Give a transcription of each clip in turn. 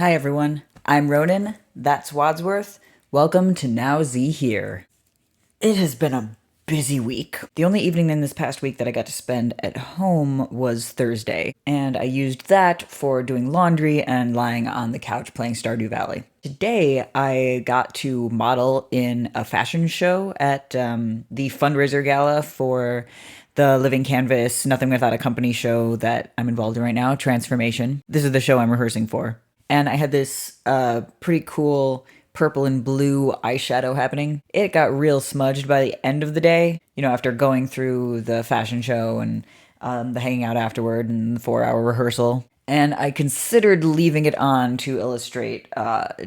Hi everyone, I'm Ronan, that's Wadsworth. Welcome to Now Z Here. It has been a busy week. The only evening in this past week that I got to spend at home was Thursday, and I used that for doing laundry and lying on the couch playing Stardew Valley. Today, I got to model in a fashion show at the fundraiser gala for the Living Canvas Nothing Without a Company show that I'm involved in right now, Transformation. This is the show I'm rehearsing for. And I had this pretty cool purple and blue eyeshadow happening. It got real smudged by the end of the day, after going through the fashion show and the hanging out afterward and the 4-hour rehearsal. And I considered leaving it on to illustrate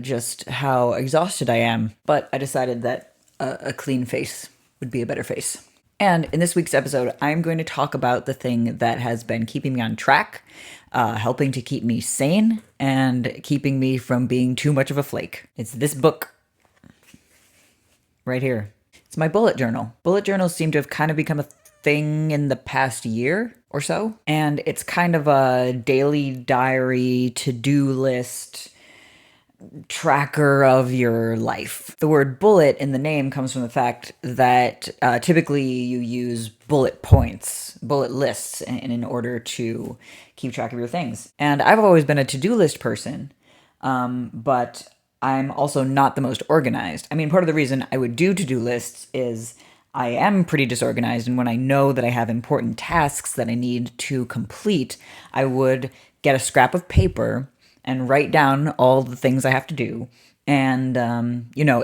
just how exhausted I am, but I decided that a clean face would be a better face. And in this week's episode, I'm going to talk about the thing that has been keeping me on track, helping to keep me sane, and keeping me from being too much of a flake. It's this book right here. It's my bullet journal. Bullet journals seem to have kind of become a thing in the past year or so, and it's kind of a daily diary, to-do list, tracker of your life. The word bullet in the name comes from the fact that typically you use bullet points, bullet lists in order to keep track of your things. And I've always been a to-do list person, but I'm also not the most organized. I mean, part of the reason I would do to-do lists is I am pretty disorganized, and when I know that I have important tasks that I need to complete, I would get a scrap of paper and write down all the things I have to do. And,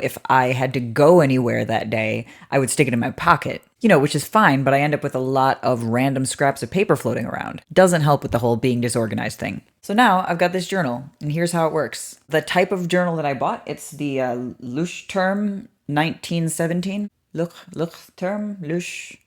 if I had to go anywhere that day, I would stick it in my pocket, which is fine, but I end up with a lot of random scraps of paper floating around. Doesn't help with the whole being disorganized thing. So now I've got this journal, and here's how it works. The type of journal that I bought, it's the Leuchtturm 1917. Leuchtturm,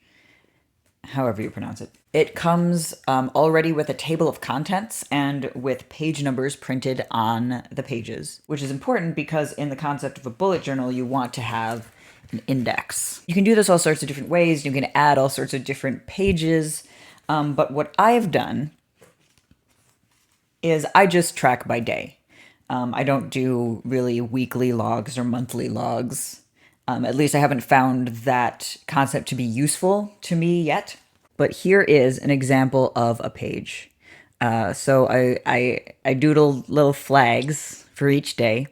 however you pronounce it. It comes already with a table of contents and with page numbers printed on the pages, which is important because in the concept of a bullet journal, you want to have an index. You can do this all sorts of different ways. You can add all sorts of different pages. But what I've done is I just track by day. I don't do really weekly logs or monthly logs. At least I haven't found that concept to be useful to me yet. But here is an example of a page. So I doodle little flags for each day.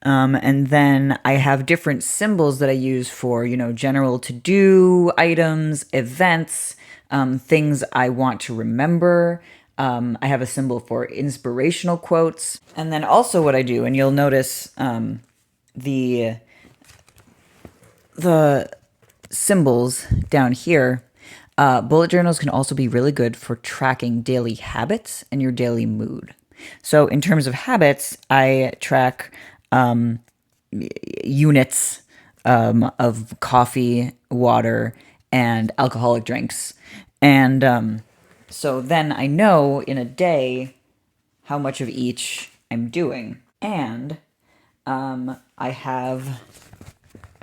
And then I have different symbols that I use for, general to-do items, events, things I want to remember. I have a symbol for inspirational quotes. And then also what I do, and you'll notice the symbols down here. Bullet journals can also be really good for tracking daily habits and your daily mood. So in terms of habits, I track units of coffee, water, and alcoholic drinks. And so then I know in a day how much of each I'm doing. And I have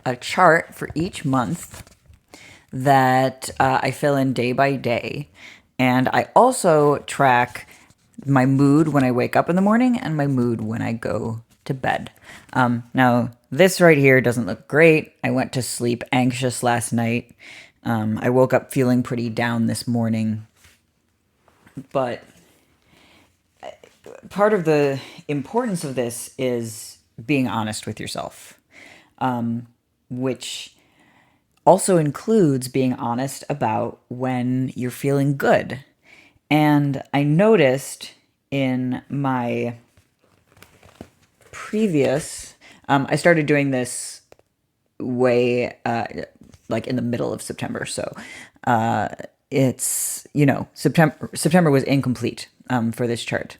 a chart for each month that I fill in day by day. And I also track my mood when I wake up in the morning and my mood when I go to bed. Now, this right here doesn't look great. I went to sleep anxious last night. I woke up feeling pretty down this morning. But part of the importance of this is being honest with yourself, which also includes being honest about when you're feeling good. And I noticed in my previous, I started doing this way, like in the middle of September. So it's, September was incomplete for this chart.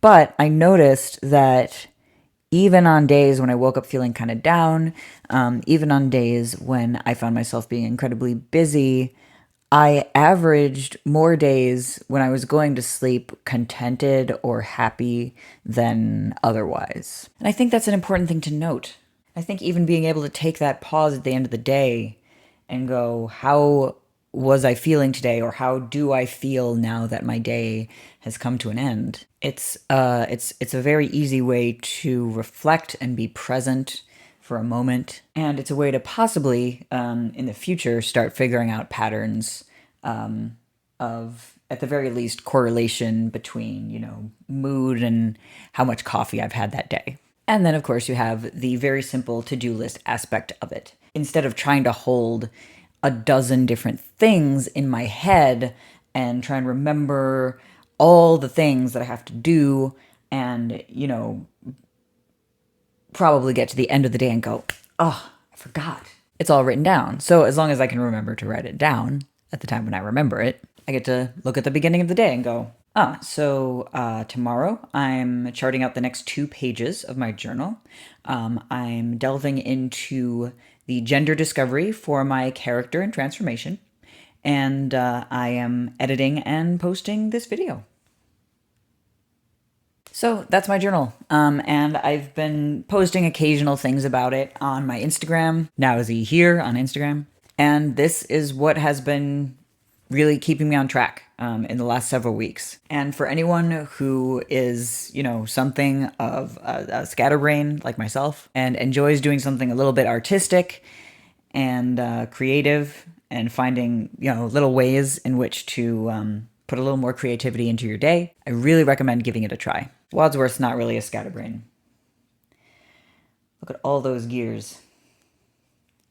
But I noticed that even on days when I woke up feeling kind of down, even on days when I found myself being incredibly busy, I averaged more days when I was going to sleep contented or happy than otherwise. And I think that's an important thing to note. I think even being able to take that pause at the end of the day and go, how was I feeling today, or how do I feel now that my day has come to an end? It's a very easy way to reflect and be present for a moment, and it's a way to possibly, in the future, start figuring out patterns of, at the very least, correlation between, mood and how much coffee I've had that day. And then, of course, you have the very simple to-do list aspect of it. Instead of trying to hold a dozen different things in my head and try and remember all the things that I have to do and, probably get to the end of the day and go, oh, I forgot. It's all written down. So as long as I can remember to write it down at the time when I remember it, I get to look at the beginning of the day and go, tomorrow I'm charting out the next 2 pages of my journal. I'm delving into the gender discovery for my character and transformation. And I am editing and posting this video. So that's my journal. And I've been posting occasional things about it on my Instagram. Now is he here on Instagram. And this is what has been really keeping me on track in the last several weeks. And for anyone who is, something of a scatterbrain like myself and enjoys doing something a little bit artistic and creative and finding, little ways in which to put a little more creativity into your day, I really recommend giving it a try. Wadsworth's not really a scatterbrain. Look at all those gears.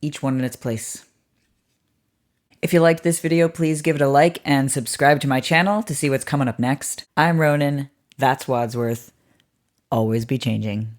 Each one in its place. If you liked this video, please give it a like and subscribe to my channel to see what's coming up next. I'm Ronan. That's Wadsworth. Always be changing.